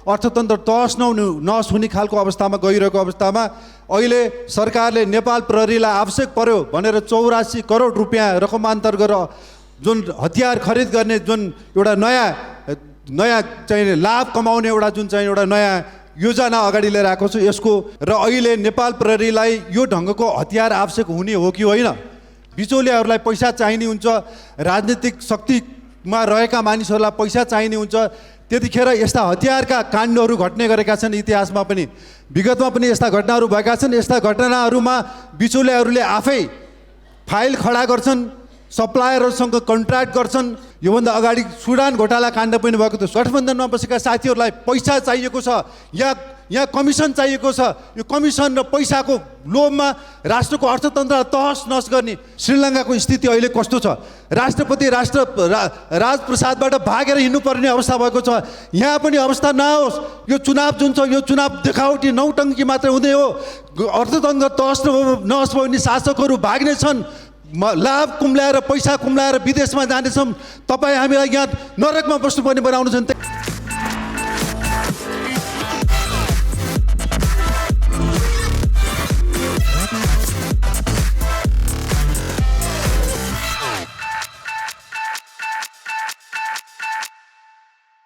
अर्थतन्त्र तहस नहस हुने खालको अवस्थामा गइरहेको अवस्थामा अहिले सरकारले नेपाल प्रहरीलाई आवश्यक पर्यो भनेर 84 करोड रुपियाँ रकमान्तर गरेर जुन हतियार खरिद गर्ने जुन एउटा नयाँ चाहिँ लाभ कमाउने एउटा जुन चाहिँ एउटा नयाँ योजना अगाडि लिएर आएको छु यसको र अहिले नेपाल प्रहरीलाई यो ढङ्गको हतियार आवश्यक हुने हो कि होइन, बिचौलियाहरूलाई पैसा चाहिने हुन्छ, राजनीतिक शक्तिमा रहेका मानिसहरूलाई पैसा चाहिने हुन्छ, त्यतिखेर यस्ता हतियारका काण्डहरू घट्ने गरेका छन्। इतिहासमा पनि विगतमा पनि यस्ता घटनाहरू भएका छन्। यस्ता घटनाहरूमा बिचौलियाहरूले आफै फाइल खडा गर्छन्, सप्लायरहरूसँग कन्ट्र्याक्ट गर्छन्। योभन्दा अगाडि सुडान घोटाला काण्ड पनि भएको थियो। गठबन्धनमा बसेका साथीहरूलाई पैसा चाहिएको छ, यहाँ कमिसन चाहिएको छ। यो कमिसन र पैसाको लोभमा राष्ट्रको अर्थतन्त्रलाई तहस नहस गर्ने श्रीलङ्काको स्थिति अहिले कस्तो छ? राष्ट्रपति राजप्रसादबाट भागेर हिँड्नुपर्ने अवस्था भएको छ। यहाँ पनि अवस्था नहोस्। यो चुनाव जुन छ यो चुनाव देखावटी नौटङ्की मात्रै हुँदै हो। अर्थतन्त्र तहस नहस भयो भने शासकहरू भाग्ने छन्, लाभ कुम्ल्याएर पैसा कुम्ल्याएर विदेशमा जानेछौँ। तपाईँ हामीलाई यहाँ नरकमा बस्नुपर्ने बनाउनु छन्।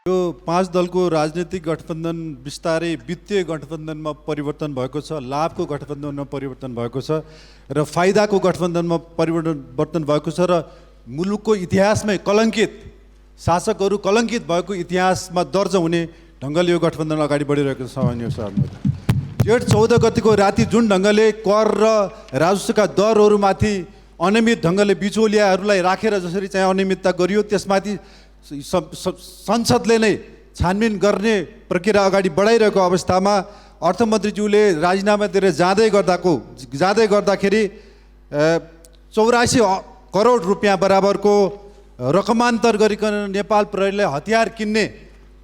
यो 5 दलको राजनीतिक गठबन्धन बिस्तारै वित्तीय गठबन्धनमा परिवर्तन भएको छ, लाभको गठबन्धनमा परिवर्तन भएको छ र फाइदाको गठबन्धनमा परिवर्तन भएको छ र मुलुकको इतिहासमै कलङ्कित शासकहरू कलङ्कित भएको इतिहासमा दर्ज हुने ढङ्गले यो गठबन्धन अगाडि बढिरहेको छ। जेठ 14 गतिको राति जुन ढङ्गले कर र राजस्वका दरहरूमाथि अनियमित ढङ्गले बिचौलियाहरूलाई राखेर जसरी चाहिँ अनियमितता गरियो त्यसमाथि संसदले नै छानबिन गर्ने प्रक्रिया अगाडि बढाइरहेको अवस्थामा अर्थमन्त्रीज्यूले राजीनामा दिएर जाँदै गर्दाखेरि 84 करोड रुपियाँ बराबरको रकमान्तर गरिकन नेपाल प्रहरीले हतियार किन्ने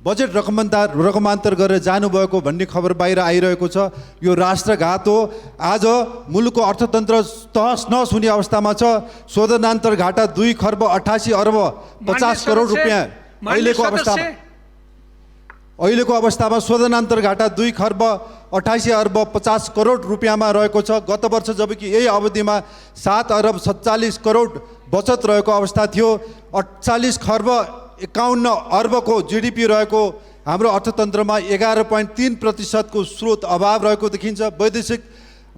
बजेट रकमान्तर गरेर जानुभएको भन्ने खबर बाहिर आइरहेको छ। यो राष्ट्रघात हो। आज मुलुकको अर्थतन्त्र तहस नहस हुने अवस्थामा छ। शोधनान्तर घाटा 2 खर्ब 88 अर्ब 50 करोड रुपियाँ अहिलेको अवस्थामा शोधनान्तर घाटा 2 खर्ब 88 अर्ब 50 करोड रुपियाँमा रहेको छ। गत वर्ष जबकि यही अवधिमा 7 अरब 47 करोड बचत रहेको अवस्था थियो। 48 खर्ब 51 अर्बको जीडीपी रहेको हाम्रो अर्थतन्त्रमा 11.3% को स्रोत अभाव रहेको देखिन्छ।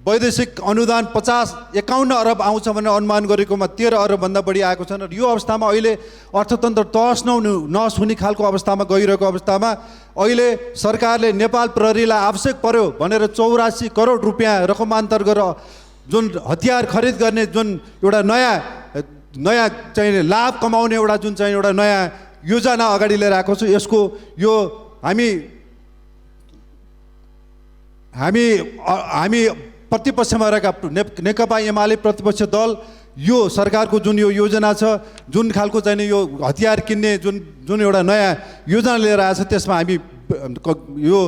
वैदेशिक अनुदान 51 अरब आउँछ भनेर अनुमान गरेकोमा 13 अरबभन्दा बढी आएको छ। र यो अवस्थामा अहिले अर्थतन्त्र तहस नहस हुने खालको अवस्थामा गइरहेको अवस्थामा अहिले सरकारले नेपाल प्रहरीलाई आवश्यक पर्यो भनेर 84 करोड रुपियाँ रकमान्तर गरेर जुन हतियार खरिद गर्ने जुन एउटा नयाँ चाहिँ लाभ कमाउने एउटा जुन चाहिँ एउटा नयाँ योजना अगाडि लिएर आएको छु यसको यो हामी प्रतिपक्षमा रहेका नेकपा एमाले प्रतिपक्ष दल यो सरकारको जुन यो योजना छ जुन खालको चाहिँ यो हतियार किन्ने जुन एउटा नयाँ योजना लिएर आएको छ त्यसमा हामी यो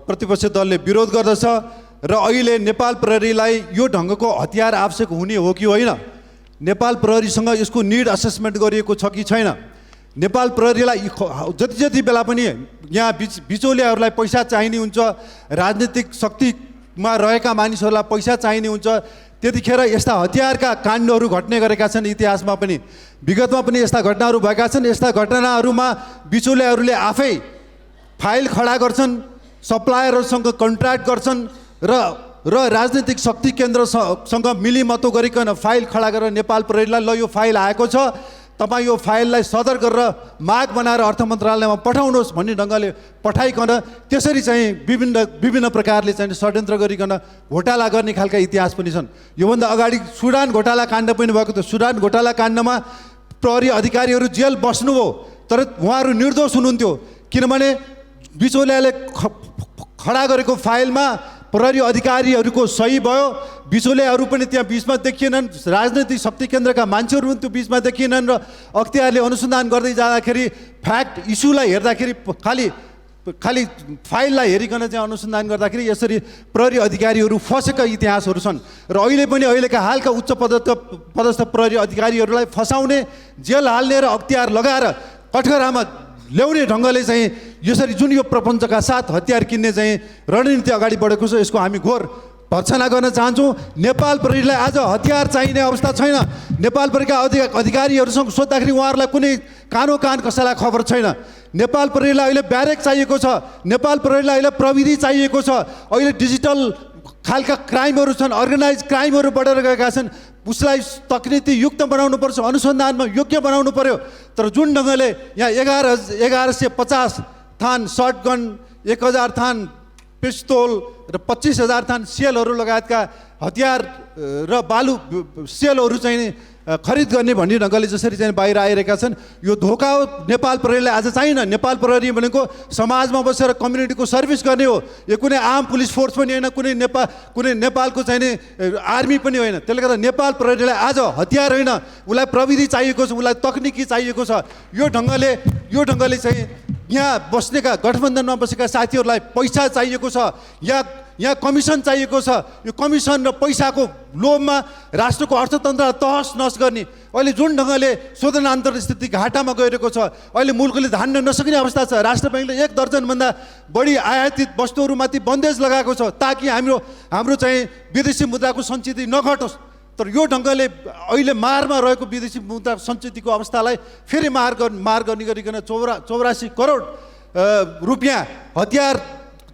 प्रतिपक्ष दलले विरोध गर्दछ र अहिले नेपाल प्रहरीलाई यो ढङ्गको हतियार आवश्यक हुने हो कि होइन, नेपाल प्रहरीसँग यसको निड असेसमेन्ट गरिएको छ कि छैन, नेपाल प्रहरीलाई जति बेला पनि यहाँ बिचौलियाहरूलाई पैसा चाहिने हुन्छ, राजनीतिक शक्तिमा रहेका मानिसहरूलाई पैसा चाहिने हुन्छ, त्यतिखेर यस्ता हतियारका काण्डहरू घट्ने गरेका छन्। इतिहासमा पनि विगतमा पनि यस्ता घटनाहरू भएका छन्। यस्ता घटनाहरूमा बिचौलियाहरूले आफै फाइल खडा गर्छन्, सप्लायरहरूसँग कन्ट्र्याक्ट गर्छन् र राजनीतिक शक्ति केन्द्रसँग मिलिमतो गरिकन फाइल खडा गरेर नेपाल प्रहरीलाई ल यो फाइल आएको छ, तपाईँ यो फाइललाई सदर गरेर माग बनाएर अर्थ मन्त्रालयमा पठाउनुहोस् भन्ने ढङ्गले पठाइकन त्यसरी चाहिँ विभिन्न प्रकारले चाहिँ षड्यन्त्र गरिकन घोटाला गर्ने खालका इतिहास पनि छन्। योभन्दा अगाडि सुडान घोटाला काण्ड पनि भएको थियो। सुडान घोटाला काण्डमा प्रहरी अधिकारीहरू जेल बस्नुभयो तर उहाँहरू निर्दोष हुनुहुन्थ्यो किनभने बिचौलियाले खडा गरेको फाइलमा प्रहरी अधिकारीहरूको सही भयो, बिचौलियाहरू पनि त्यहाँ बिचमा देखिएनन्, राजनैतिक शक्ति केन्द्रका मान्छेहरू पनि त्यो बिचमा देखिएनन् र अख्तियारले अनुसन्धान गर्दै जाँदाखेरि फ्याक्ट इस्युलाई हेर्दाखेरि खालि फाइललाई हेरिकन चाहिँ अनुसन्धान गर्दाखेरि यसरी प्रहरी अधिकारीहरू फसेका इतिहासहरू छन् र अहिलेका हालका उच्च पदस्थ प्रहरी अधिकारीहरूलाई फसाउने, जेल हाल्ने र अख्तियार लगाएर कठघरामा ल्याउने ढङ्गले चाहिँ यसरी जुन यो प्रपञ्चका साथ हतियार किन्ने चाहिँ रणनीति अगाडि बढेको छ यसको हामी घोर भर्त्सना गर्न चाहन्छौँ। नेपाल प्रहरीलाई आज हतियार चाहिने अवस्था छैन। नेपाल प्रहरीका अधिकारीहरूसँग सोद्धाखेरि उहाँहरूलाई कुनै कान कसैलाई खबर छैन। नेपाल प्रहरीलाई अहिले ब्यारेक चाहिएको छ, नेपाल प्रहरीलाई अहिले प्रविधि चाहिएको छ। अहिले डिजिटल खालका क्राइमहरू छन्, अर्गनाइज क्राइमहरू बढेर गएका छन्। उसलाई तकनिकी युक्त बनाउनुपर्छ, अनुसन्धानमा योग्य बनाउनु पर्यो। तर जुन ढङ्गले यहाँ 1150 थान सर्टगन, 1000 थान पिस्तोल र 25,000 थान सेलहरू लगायतका हतियार र बालु सेलहरू चाहिँ खरिद गर्ने भन्ने ढङ्गले जसरी चाहिँ बाहिर आइरहेका छन्, यो धोका हो। नेपाल प्रहरीलाई आज चाहिन। नेपाल प्रहरी भनेको समाजमा बसेर कम्युनिटीको सर्भिस गर्ने हो। यो कुनै आम पुलिस फोर्स पनि होइन, कुनै नेपालको चाहिने आर्मी पनि होइन। त्यसले गर्दा नेपाल प्रहरीलाई आज हतियार होइन, उसलाई प्रविधि चाहिएको छ, उसलाई तकनिकी चाहिएको छ। यो ढङ्गले चाहिँ यहाँ बस्नेका गठबन्धनमा बसेका साथीहरूलाई पैसा चाहिएको छ, यहाँ कमिसन चाहिएको छ। यो कमिसन र पैसाको लोभमा राष्ट्रको अर्थतन्त्रलाई तहस नहस गर्ने अहिले जुन ढङ्गले शोधन अन्तर्स्थिति घाटामा गइरहेको छ, अहिले मुलुकले धान्न नसक्ने अवस्था छ। राष्ट्र ब्याङ्कले 1 दर्जनभन्दा बढी आयातित वस्तुहरूमाथि बन्देज लगाएको छ ताकि हाम्रो चाहिँ विदेशी मुद्राको सञ्चित नघटोस्। तर यो ढङ्गले अहिले मारमा रहेको विदेशी मुद्रा सञ्चितको अवस्थालाई फेरि मार गर्ने गरिकन 84 करोड रुपियाँ हतियार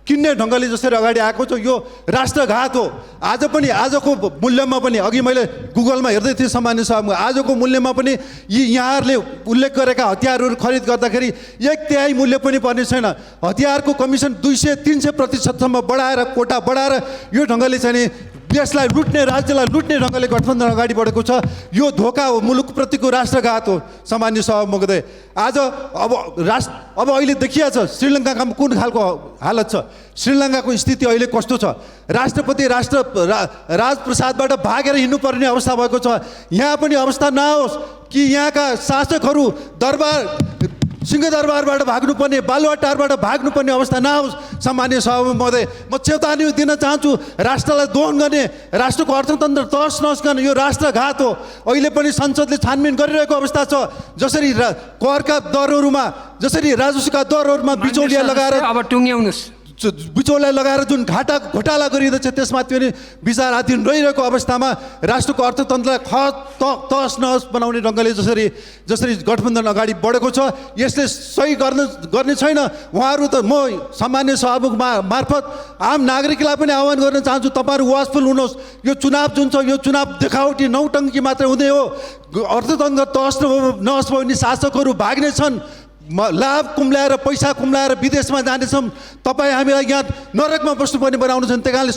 किन्ने ढङ्गले जसरी अगाडि आएको छ, यो राष्ट्रघात हो। आजको मूल्यमा पनि अघि मैले गुगलमा हेर्दै थिएँ सामान्य सभामा, आजको मूल्यमा पनि यहाँहरूले उल्लेख गरेका हतियारहरू खरिद गर्दाखेरि 1/3 मूल्य पनि पर्ने छैन। हतियारको कमिसन 200-300% बढाएर कोटा बढाएर यो ढङ्गले चाहिँ देशलाई लुट्ने, राज्यलाई लुट्ने ढङ्गले गठबन्धन अगाडि बढेको छ। यो धोका हो, मुलुकप्रतिको राष्ट्रघात हो। सामान्य सभा महोदय, आज अब अहिले देखिया छ श्रीलङ्काका कुन खालको हालत छ, श्रीलङ्काको स्थिति अहिले कस्तो छ। राष्ट्रपति राजप्रसादबाट भागेर हिँड्नुपर्ने अवस्था भएको छ। यहाँ पनि अवस्था नहोस् कि यहाँका शासकहरू सिंहदरबारबाट भाग्नुपर्ने, बालुवाटारबाट भाग्नुपर्ने अवस्था नहोस्। सामान्य सभा महोदय, म चेतावनी दिन चाहन्छु, राष्ट्रलाई दोहन गर्ने, राष्ट्रको अर्थतन्त्र तहस नहस गर्ने यो राष्ट्रघात हो। अहिले पनि संसदले छानबिन गरिरहेको अवस्था छ। जसरी करका दरहरूमा, जसरी राजस्वका दरहरूमा बिचौलिया लगाएर जुन घोटाला गरिँदैछ त्यसमाथि पनि विचाराधीन रहिरहेको अवस्थामा राष्ट्रको अर्थतन्त्रलाई तहस नहस बनाउने ढङ्गले जसरी गठबन्धन अगाडि बढेको छ, यसले सही गर्ने छैन। उहाँहरू त, म सामान्य सभामुख मार्फत आम नागरिकलाई पनि आह्वान गर्न चाहन्छु, तपाईँहरू वाचफुल हुनुहोस्। यो चुनाव जुन छ, यो चुनाव देखावटी नौटङ्की मात्रै हुँदै हो। अर्थतन्त्र तहस नहस भयो भने शासकहरू भाग्ने छन्, लाभ कुम्ल्याएर, पैसा कुम्ल्याएर विदेशमा जानेछौँ। तपाईँ हामीलाई यहाँ नरकमा बस्नुपर्ने बनाउनु छ। त्यही कारणले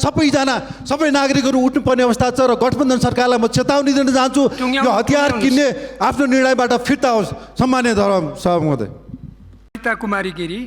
सबै नागरिकहरू उठ्नुपर्ने अवस्था छ। र गठबन्धन सरकारलाई म चेतावनी दिन चाहन्छु, यो हतियार किन्ने आफ्नो निर्णयबाट फिर्ता होस्। सम्माननीय सभामुख महोदय। कुमारी गिरी।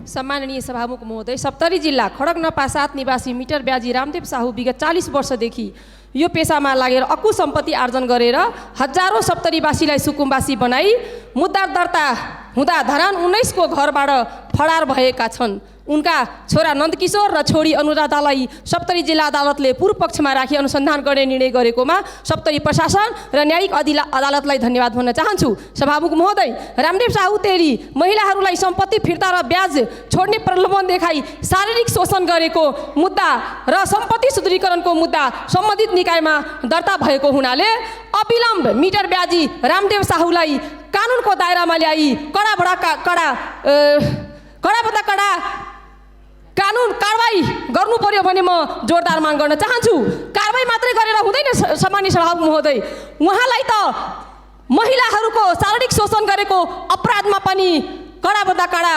सम्माननीय सभामुख महोदय, सप्तरी जिल्ला खडकनपा 7 निवासी मिटर ब्याजी रामदेव साहू विगत 40 वर्षदेखि यो पेसामा लागेर अकु सम्पत्ति आर्जन गरेर हजारौँ सप्तरीवासीलाई सुकुम्बासी बनाई मुद्दा दर्ता हुँदा धरान 19 को घरबाट फरार भएका छन्। उनका छोरा नन्दकिशोर र छोरी अनुराधालाई सप्तरी जिल्ला अदालतले पूर्व पक्षमा राखी अनुसन्धान गर्ने निर्णय गरेकोमा सप्तरी प्रशासन र न्यायिक अदालतलाई धन्यवाद भन्न चाहन्छु। सभामुख महोदय, रामदेव साहू तेली महिलाहरूलाई सम्पत्ति फिर्ता र ब्याज छोड्ने प्रलोभन देखाई शारीरिक शोषण गरेको मुद्दा र सम्पत्ति शुद्धिकरणको मुद्दा सम्बन्धित निकायमा दर्ता भएको हुनाले अविलम्ब मिटर ब्याजी रामदेव साहूलाई कानुनको दायरामा ल्याई कडाभन्दा कडा कानुन कारवाही गर्नु पर्यो भने म जोरदार माग गर्न चाहन्छु। कारवाही मात्रै गरेर हुँदैन सामान्य सभामुख महोदय, उहाँलाई त महिलाहरूको शारीरिक शोषण गरेको अपराधमा पनि कडाभन्दा कडा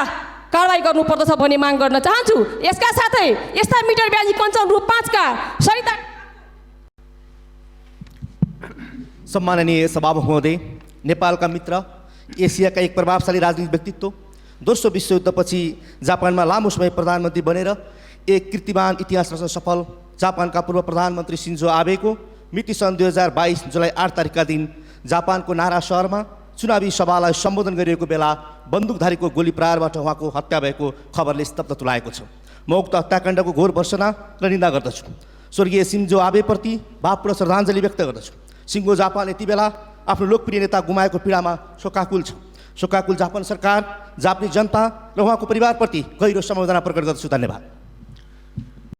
कारवाही गर्नुपर्दछ भन्ने माग गर्न चाहन्छु। यसका साथै यस्ता मिटर ब्याजी कञ्चन रूप 5 का सरिता। सम्माननीय सभामुख महोदय, नेपालका मित्र, एसियाका एक प्रभावशाली राजनीतिक व्यक्तित्व, दोस्रो विश्वयुद्धपछि जापानमा लामो समय प्रधानमन्त्री बनेर एक कीर्तिमान इतिहास रचन सफल जापानका पूर्व प्रधानमन्त्री सिन्जो आबेको मृत्यु सन् 2022 जुलाई 8 तारिकका दिन जापानको नारा सहरमा चुनावी सभालाई सम्बोधन गरिएको बेला बन्दुकधारीको गोली प्रहारबाट उहाँको हत्या भएको खबरले स्तब्ध तुल्याएको छ। म उक्त हत्याकाण्डको घोर भर्त्सना र निन्दा गर्दछु। स्वर्गीय सिन्जो आबेप्रति भावपूर्ण श्रद्धाञ्जली व्यक्त गर्दछु। सिङ्गो जापान यति बेला आफ्नो लोकप्रिय नेता गुमाएको पीडामा शोकाकुल छ। शोकाकुल जापान सरकार, जापानी जनता र उहाँको परिवारप्रति गहिरो समवेदना प्रकट गर्दछु। धन्यवाद।